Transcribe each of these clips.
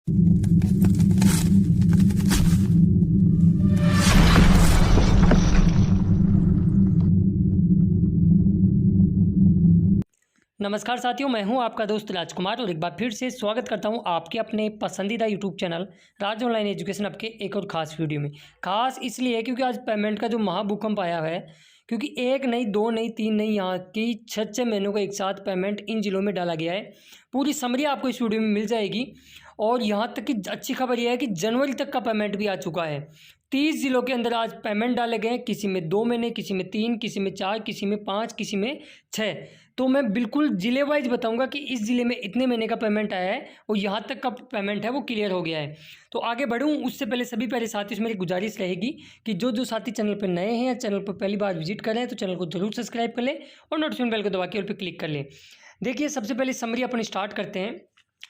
नमस्कार साथियों, मैं हूं आपका दोस्त राजकुमार और एक बार फिर से स्वागत करता हूं आपके अपने पसंदीदा यूट्यूब चैनल राज ऑनलाइन एजुकेशन आपके एक और ख़ास वीडियो में। ख़ास इसलिए क्योंकि आज पेमेंट का जो महाभूकंप आया है, क्योंकि एक नहीं, दो नहीं, तीन नहीं, यहाँ की 6 महीनों का एक साथ पेमेंट इन ज़िलों में डाला गया है। पूरी समरी आपको इस वीडियो में मिल जाएगी और यहाँ तक कि अच्छी खबर यह है कि जनवरी तक का पेमेंट भी आ चुका है। 30 ज़िलों के अंदर आज पेमेंट डाले गए, किसी में 2 महीने, किसी में 3, किसी में 4, किसी में 5, किसी में 6। तो मैं बिल्कुल ज़िले वाइज बताऊंगा कि इस ज़िले में इतने महीने का पेमेंट आया है और यहाँ तक का पेमेंट है वो क्लियर हो गया है। तो आगे बढ़ूँ उससे पहले सभी प्यारे साथियों से मेरी गुजारिश रहेगी कि जो साथी चैनल पर नए हैं या चैनल पर पहली बार विजिट कर रहे हैं तो चैनल को जरूर सब्सक्राइब कर लें और नोटिफिकेशन बेल को दबा के और पर क्लिक कर लें। देखिए, सबसे पहले समरी अपन स्टार्ट करते हैं।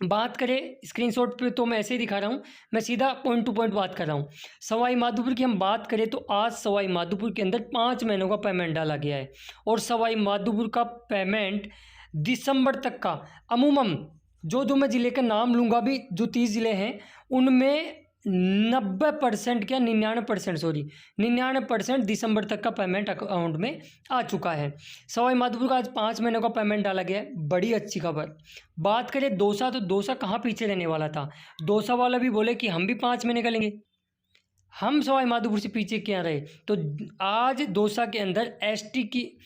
बात करें स्क्रीनशॉट पे तो मैं ऐसे ही दिखा रहा हूँ, मैं सीधा पॉइंट टू पॉइंट बात कर रहा हूँ। सवाई माधोपुर की हम बात करें तो आज सवाई माधोपुर के अंदर 5 महीनों का पेमेंट डाला गया है और सवाई माधोपुर का पेमेंट दिसंबर तक का अमूमन जो मैं ज़िले का नाम लूँगा भी, जो 30 ज़िले हैं उनमें 90% क्या 99% दिसंबर तक का पेमेंट अकाउंट में आ चुका है। सवाई माधोपुर का आज 5 महीनों का पेमेंट डाला गया है, बड़ी अच्छी खबर। बात करें दौसा, तो दौसा कहाँ पीछे रहने वाला था। दौसा वाला भी बोले कि हम भी 5 महीने का लेंगे, हम सवाई माधोपुर से पीछे क्या रहे। तो आज दौसा के अंदर एसटी की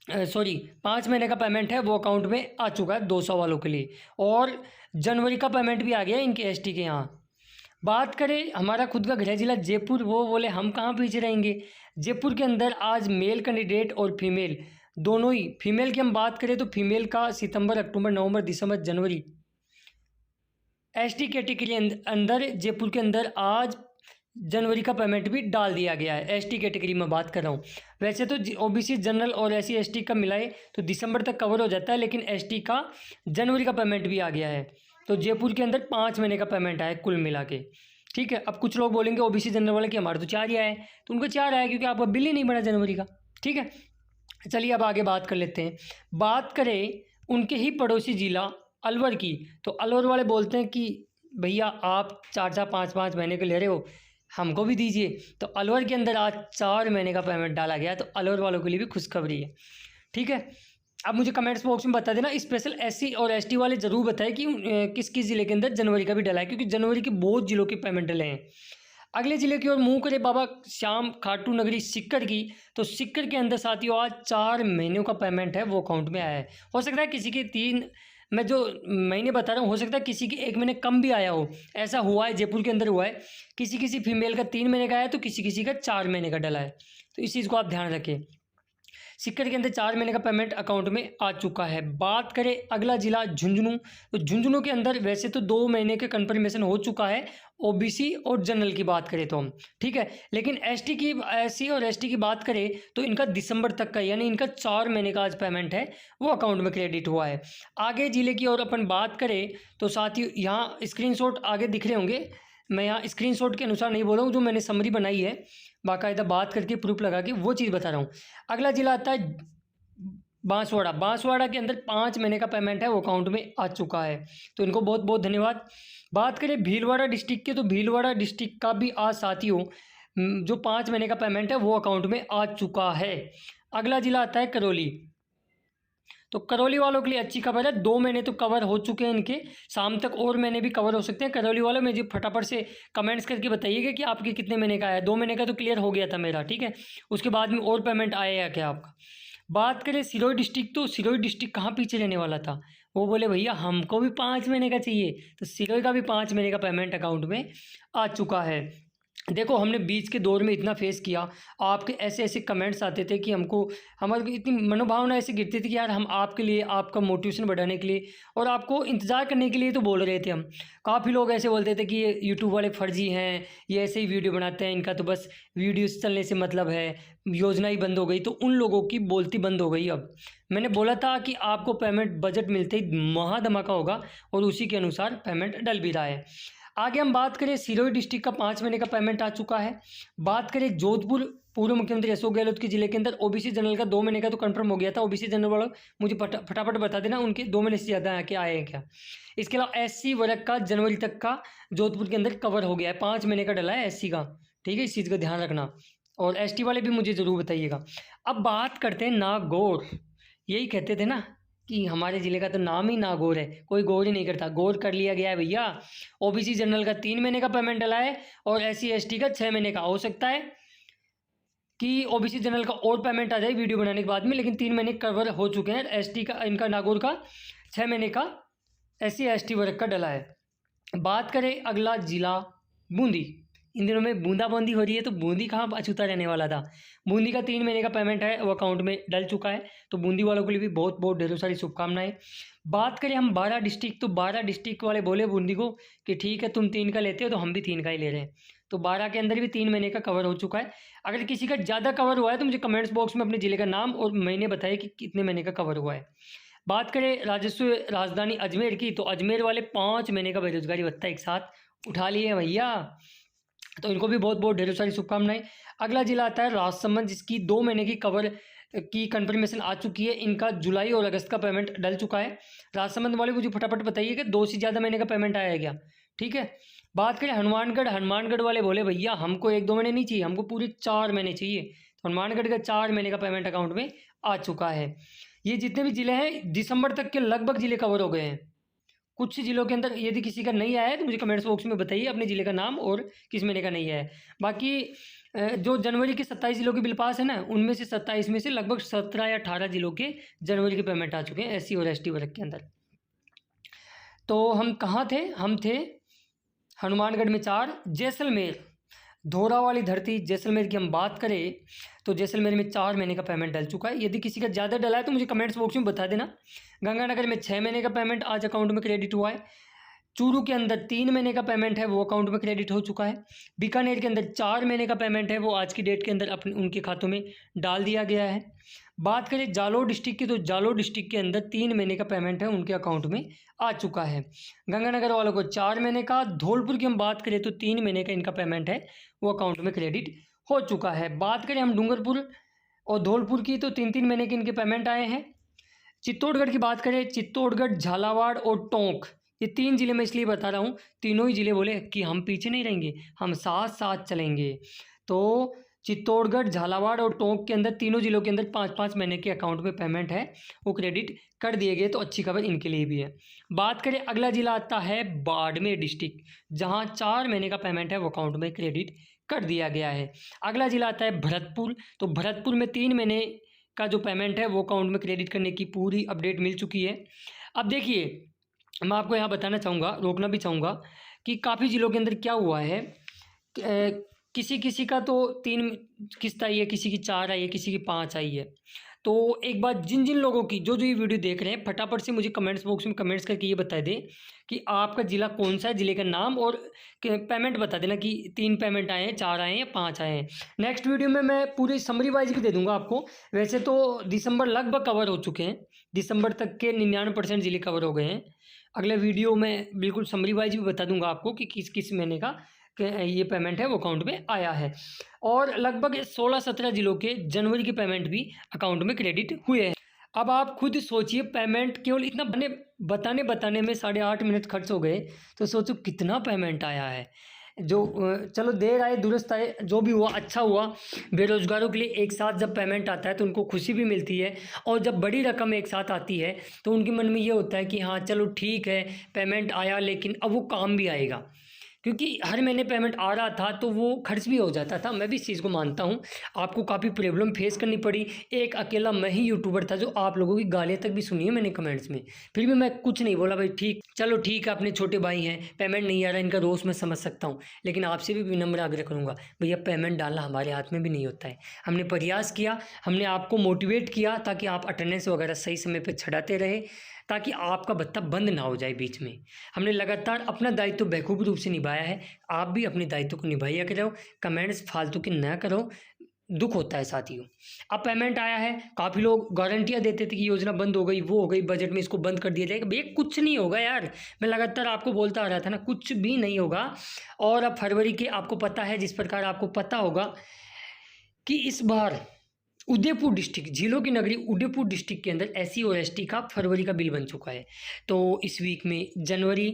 5 महीने का पेमेंट है वो अकाउंट में आ चुका है 200 वालों के लिए, और जनवरी का पेमेंट भी आ गया इनके एसटी के यहाँ। बात करें हमारा खुद का गृह जिला जयपुर, वो बोले हम कहाँ पीछे रहेंगे। जयपुर के अंदर आज मेल कैंडिडेट और फीमेल दोनों ही, फीमेल की हम बात करें तो फीमेल का सितंबर, अक्टूबर, नवंबर, दिसंबर, जनवरी एसटी कैटेगरी अंदर जयपुर के अंदर आज जनवरी का पेमेंट भी डाल दिया गया है। एसटी कैटेगरी में बात कर रहा हूँ। वैसे तो ओबीसी, जनरल और एससी एसटी का मिलाए तो दिसंबर तक कवर हो जाता है, लेकिन एसटी का जनवरी का पेमेंट भी आ गया है। तो जयपुर के अंदर 5 महीने का पेमेंट आया कुल मिला के। ठीक है, अब कुछ लोग बोलेंगे ओबीसी जनरल वाले कि हमारे तो 4 ही आए, तो उनको 4 आया क्योंकि आपका बिल ही नहीं बना जनवरी का। ठीक है, चलिए अब आगे बात कर लेते हैं। बात करें उनके ही पड़ोसी जिला अलवर की, तो अलवर वाले बोलते हैं कि भैया आप 4-4, 5-5 महीने के ले रहे हो, हमको भी दीजिए। तो अलवर के अंदर आज 4 महीने का पेमेंट डाला गया, तो अलवर वालों के लिए भी खुशखबरी है। ठीक है, अब मुझे कमेंट्स बॉक्स में बता देना, स्पेशल एससी और एसटी वाले ज़रूर बताएं कि किस किस ज़िले के अंदर जनवरी का भी डला है, क्योंकि जनवरी के बहुत ज़िलों के पेमेंट डले हैं। अगले ज़िले की ओर मुँह करे बाबा श्याम खाटू नगरी सिक्कर की, तो सिक्कर के अंदर साथियों आज 4 महीनों का पेमेंट है वो अकाउंट में आया है। हो सकता है किसी के 3, मैं जो महीने बता रहा हूँ हो सकता है किसी के 1 महीने कम भी आया हो, ऐसा हुआ है। जयपुर के अंदर हुआ है, किसी फीमेल का 3 महीने का आया तो किसी का 4 महीने का डला है, तो इस चीज़ को आप ध्यान रखें। सिक्कर के अंदर 4 महीने का पेमेंट अकाउंट में आ चुका है। बात करें अगला जिला झुंझुनू, तो झुंझुनू के अंदर वैसे तो 2 महीने के कन्फर्मेशन हो चुका है ओबीसी और जनरल की बात करें तो हम, ठीक है, लेकिन एससी और एसटी की बात करें तो इनका दिसंबर तक का, यानी इनका 4 महीने का आज पेमेंट है वो अकाउंट में क्रेडिट हुआ है। आगे जिले की और अपन बात करें तो साथियों यहाँ स्क्रीनशॉट आगे दिख रहे होंगे, मैं यहाँ स्क्रीनशॉट के अनुसार नहीं बोल रहा हूँ, जो मैंने समरी बनाई है बाकायदा बात करके प्रूफ लगा के वो चीज़ बता रहा हूँ। अगला जिला आता है बांसवाड़ा। बांसवाड़ा के अंदर 5 महीने का पेमेंट है वो अकाउंट में आ चुका है, तो इनको बहुत बहुत धन्यवाद। बात करें भीलवाड़ा डिस्ट्रिक्ट के, तो भीलवाड़ा डिस्ट्रिक्ट का भी आज साथियों जो 5 महीने का पेमेंट है वो अकाउंट में आ चुका है। अगला जिला आता है करौली, तो करौली वालों के लिए अच्छी खबर है, 2 महीने तो कवर हो चुके हैं इनके, शाम तक और महीने भी कवर हो सकते हैं। करौली वालों में जो फटाफट से कमेंट्स करके बताइएगा कि आपके कितने महीने का आया। 2 महीने का तो क्लियर हो गया था मेरा, ठीक है, उसके बाद में और पेमेंट आया क्या आपका। बात करें सिरोही डिस्ट्रिक्ट, तो सिरोही डिस्ट्रिक्ट कहाँ पीछे रहने वाला था, वो बोले भैया हमको भी 5 महीने का चाहिए, तो सिरोही का भी 5 महीने का पेमेंट अकाउंट में आ चुका है। देखो हमने बीच के दौर में इतना फेस किया, आपके ऐसे ऐसे कमेंट्स आते थे कि हमको, हमारी इतनी मनोभावना ऐसे गिरती थी कि यार हम आपके लिए, आपका मोटिवेशन बढ़ाने के लिए और आपको इंतज़ार करने के लिए तो बोल रहे थे हम। काफ़ी लोग ऐसे बोलते थे कि ये यूट्यूब वाले फर्जी हैं, ये ऐसे ही वीडियो बनाते हैं, इनका तो बस वीडियोस चलने से मतलब है, योजना ही बंद हो गई। तो उन लोगों की बोलती बंद हो गई। अब मैंने बोला था कि आपको पेमेंट बजट मिलते ही महा धमाका होगा और उसी के अनुसार पेमेंट डल भी रहा है। आगे हम बात करें सिरोही डिस्ट्रिक्ट का 5 महीने का पेमेंट आ चुका है। बात करें जोधपुर, पूर्व मुख्यमंत्री अशोक गहलोत के जिले के अंदर ओबीसी जनरल का 2 महीने का तो कंफर्म हो गया था। ओबीसी जनरल वालों मुझे फटाफट बता देना उनके 2 महीने से ज़्यादा आके आए हैं क्या। इसके अलावा एससी वर्ग का जनवरी तक का जोधपुर के अंदर कवर हो गया है, 5 महीने का डला है एससी का, ठीक है, इस चीज़ का ध्यान रखना। और एसटी वाले भी मुझे ज़रूर बताइएगा। अब बात करते हैं नागौर। यही कहते थे ना कि हमारे ज़िले का तो नाम ही नागौर है, कोई गौर ही नहीं करता। गौर कर लिया गया है भैया। ओबीसी जनरल का 3 महीने का पेमेंट डला है और एससी एसटी का 6 महीने का। हो सकता है कि ओबीसी जनरल का और पेमेंट आ जाए वीडियो बनाने के बाद में, लेकिन 3 महीने कवर हो चुके हैं। एसटी का, इनका नागौर का 6 महीने का एससी एसटी वर्ग का डला है। बात करें अगला जिला बूंदी। इन दिनों में बूंदाबांदी हो रही है, तो बूंदी कहाँ अछूता रहने वाला था। बूंदी का 3 महीने का पेमेंट है वो अकाउंट में डल चुका है, तो बूंदी वालों के लिए भी बहुत बहुत ढेरों सारी शुभकामनाएं। बात करें हम 12 डिस्ट्रिक्ट, तो 12 डिस्ट्रिक्ट वाले बोले बूंदी को कि ठीक है तुम 3 का लेते हो तो हम भी 3 का ही ले रहे हैं। तो 12 के अंदर भी 3 महीने का कवर हो चुका है। अगर किसी का ज़्यादा कवर हुआ है तो मुझे कमेंट्स बॉक्स में अपने ज़िले का नाम और महीने बताइए कि कितने महीने का कवर हुआ है। बात करें राजस्व राजधानी अजमेर की, तो अजमेर वाले 5 महीने का बेरोजगारी भत्ता एक साथ उठा लिए हैं भैया, तो इनको भी बहुत बहुत ढेरों सारी शुभकामनाएं। अगला जिला आता है राजसमंद, जिसकी 2 महीने की कवर की कंफर्मेशन आ चुकी है। इनका जुलाई और अगस्त का पेमेंट डल चुका है। राजसमंद वाले मुझे फटाफट बताइए कि 2 से ज़्यादा महीने का पेमेंट आया है क्या, ठीक है। बात करें हनुमानगढ़, हनुमानगढ़ वाले बोले भैया हमको 1-2 महीने नहीं चाहिए, हमको पूरे 4 महीने चाहिए। तो हनुमानगढ़ का 4 महीने का पेमेंट अकाउंट में आ चुका है। ये जितने भी ज़िले हैं दिसंबर तक के लगभग ज़िले कवर हो गए हैं। कुछ ज़िलों के अंदर यदि किसी का नहीं आया है तो मुझे कमेंट्स बॉक्स में बताइए अपने ज़िले का नाम और किस महीने का नहीं आया है। बाकी जो जनवरी के 27 ज़िलों के बिल पास है ना, उनमें से 27 में से लगभग 17 या 18 ज़िलों के जनवरी के पेमेंट आ चुके हैं एससी और एसटी वर्ग के अंदर। तो हम कहाँ थे, हम थे हनुमानगढ़ में 4, जैसलमेर धोरा वाली धरती जैसलमेर की हम बात करें तो जैसलमेर में 4 महीने का पेमेंट डल चुका है। यदि किसी का ज़्यादा डला है तो मुझे कमेंट्स बॉक्स में बता देना। गंगानगर में 6 महीने का पेमेंट आज अकाउंट में क्रेडिट हुआ है। चूरू के अंदर 3 महीने का पेमेंट है वो अकाउंट में क्रेडिट हो चुका है। बीकानेर के अंदर 4 महीने का पेमेंट है वो आज की डेट के अंदर अपने उनके खातों में डाल दिया गया है। बात करें जालोर डिस्ट्रिक्ट की, तो जालोर डिस्ट्रिक्ट के अंदर 3 महीने का पेमेंट है उनके अकाउंट में आ चुका है। गंगानगर वालों को 4 महीने का। धौलपुर की हम बात करें तो 3 महीने का इनका पेमेंट है वो अकाउंट में क्रेडिट हो चुका है। बात करें हम डूंगरपुर और धौलपुर की, तो 3-3 महीने के इनके पेमेंट आए हैं। चित्तौड़गढ़ की बात करें, चित्तौड़गढ़, झालावाड़ और टोंक, ये 3 ज़िले मैं इसलिए बता रहा हूँ, तीनों ही ज़िले बोले कि हम पीछे नहीं रहेंगे, हम साथ साथ चलेंगे। तो चित्तौड़गढ़, झालावाड़ और टोंक के अंदर तीनों ज़िलों के अंदर 5-5 महीने के अकाउंट में पेमेंट है वो क्रेडिट कर दिए गए, तो अच्छी खबर इनके लिए भी है। बात करें अगला ज़िला आता है बाड़मेर डिस्ट्रिक्ट, जहाँ 4 महीने का पेमेंट है वो अकाउंट में क्रेडिट कर दिया गया है। अगला ज़िला आता है भरतपुर, तो भरतपुर में 3 महीने का जो पेमेंट है वो अकाउंट में क्रेडिट करने की पूरी अपडेट मिल चुकी है। अब देखिए मैं आपको यहाँ बताना चाहूँगा, रोकना भी चाहूँगा कि काफ़ी ज़िलों के अंदर क्या हुआ है, किसी किसी का तो 3 किस्त आई है, किसी की 4 आई है, किसी की 5 आई है। तो एक बात जिन जिन लोगों की जो ये वीडियो देख रहे हैं फटाफट से मुझे कमेंट्स बॉक्स में कमेंट्स करके ये बता दें कि आपका ज़िला कौन सा है, ज़िले का नाम और पेमेंट बता देना कि 3 पेमेंट आए हैं, 4 आए हैं या 5 आए हैं। नेक्स्ट वीडियो में मैं पूरी समरी वाइज भी दे दूंगा आपको। वैसे तो दिसंबर लगभग कवर हो चुके हैं, दिसंबर तक के 99% ज़िले कवर हो गए हैं। अगले वीडियो में बिल्कुल समरी वाइज भी बता दूंगा आपको कि किस किस महीने का ये पेमेंट है वो अकाउंट में आया है। और लगभग 16-17 ज़िलों के जनवरी के पेमेंट भी अकाउंट में क्रेडिट हुए हैं। अब आप खुद सोचिए, पेमेंट केवल इतना बताने में 8.5 मिनट खर्च हो गए, तो सोचो कितना पेमेंट आया है। जो चलो देर आए दुरुस्त आए, जो भी हुआ अच्छा हुआ। बेरोज़गारों के लिए एक साथ जब पेमेंट आता है तो उनको खुशी भी मिलती है, और जब बड़ी रकम एक साथ आती है तो उनके मन में ये होता है कि हाँ चलो ठीक है पेमेंट आया, लेकिन अब वो काम भी आएगा। क्योंकि हर महीने पेमेंट आ रहा था तो वो खर्च भी हो जाता था। मैं भी इस चीज़ को मानता हूँ, आपको काफ़ी प्रॉब्लम फेस करनी पड़ी। एक अकेला मैं ही यूट्यूबर था जो आप लोगों की गालियाँ तक भी सुनी है मैंने कमेंट्स में, फिर भी मैं कुछ नहीं बोला। भाई ठीक, चलो ठीक है, अपने छोटे भाई हैं, पेमेंट नहीं आ रहा, इनका रोष मैं समझ सकता हूँ, लेकिन आपसे भी विनम्र आग्रह करूँगा, भैया पेमेंट डालना हमारे हाथ में भी नहीं होता है। हमने प्रयास किया, हमने आपको मोटिवेट किया ताकि आप अटेंडेंस वगैरह सही समय पर छड़ाते रहे, ताकि आपका भत्ता बंद ना हो जाए बीच में। हमने लगातार अपना दायित्व बखूबी रूप से निभाया है, आप भी अपने दायित्व को निभाइए करो। कमेंट्स फालतू के ना करो, दुख होता है साथियों। अब पेमेंट आया है, काफ़ी लोग गारंटियाँ देते थे कि योजना बंद हो गई, वो हो गई, बजट में इसको बंद कर दिया जाएगा। भैया कुछ नहीं होगा यार, मैं लगातार आपको बोलता आ रहा था ना, कुछ भी नहीं होगा। और अब फरवरी के आपको पता है, जिस प्रकार आपको पता होगा कि इस बार उदयपुर डिस्ट्रिक्ट, झीलों की नगरी उदयपुर डिस्ट्रिक्ट के अंदर SC और ST का फरवरी का बिल बन चुका है। तो इस वीक में जनवरी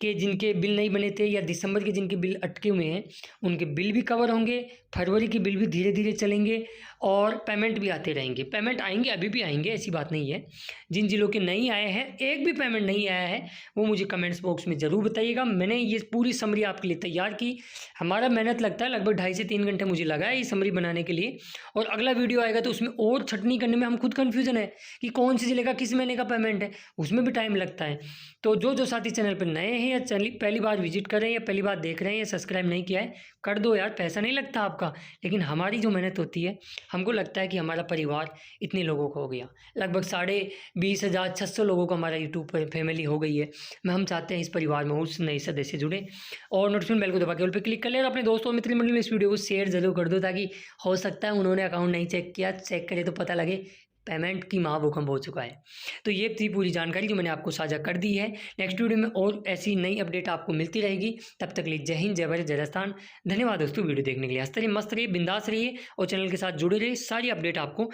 के जिनके बिल नहीं बने थे या दिसंबर के जिनके बिल अटके हुए हैं, उनके बिल भी कवर होंगे, फरवरी के बिल भी धीरे धीरे चलेंगे और पेमेंट भी आते रहेंगे। पेमेंट आएंगे, अभी भी आएंगे, ऐसी बात नहीं है। जिन जिलों के नहीं आए हैं, एक भी पेमेंट नहीं आया है, वो मुझे कमेंट्स बॉक्स में ज़रूर बताइएगा। मैंने ये पूरी समरी आपके लिए तैयार की। हमारा मेहनत लगता है, लगभग 2.5 से 3 घंटे मुझे लगा है ये समरी बनाने के लिए। और अगला वीडियो आएगा तो उसमें और छटनी करने में हम खुद कन्फ्यूज़न है कि कौन से जिले का किस महीने का पेमेंट है, उसमें भी टाइम लगता है। तो जो साथी चैनल पर नए हैं या चैनल पहली बार विजिट कर रहे हैं या पहली बार देख रहे हैं या सब्सक्राइब नहीं किया है, कर दो यार, पैसा नहीं लगता आपका। लेकिन हमारी जो मेहनत होती है, हमको लगता है कि हमारा परिवार इतने लोगों का हो गया, लगभग 20,600 लोगों का हमारा यूट्यूब पर फैमिली हो गई है। हम चाहते हैं इस परिवार में उस नए सदस्य जुड़े और नोटिफिकेशन बेल को दबा के ऑल पे क्लिक कर ले और अपने दोस्तों मित्र मंडली में इस वीडियो को शेयर जरूर कर दो, ताकि हो सकता है उन्होंने अकाउंट नहीं चेक किया, चेक करे तो पता लगे पेमेंट की महाभूकंप हो चुका है। तो ये थी पूरी जानकारी जो मैंने आपको साझा कर दी है। नेक्स्ट वीडियो में और ऐसी नई अपडेट आपको मिलती रहेगी। तब तक के लिए जय हिंद, जय भारत, जय राजस्थान। धन्यवाद दोस्तों वीडियो देखने के लिए। हंसते रहिए, मस्त रहिए, बिंदास रहिए और चैनल के साथ जुड़े रहिए। सारी अपडेट आपको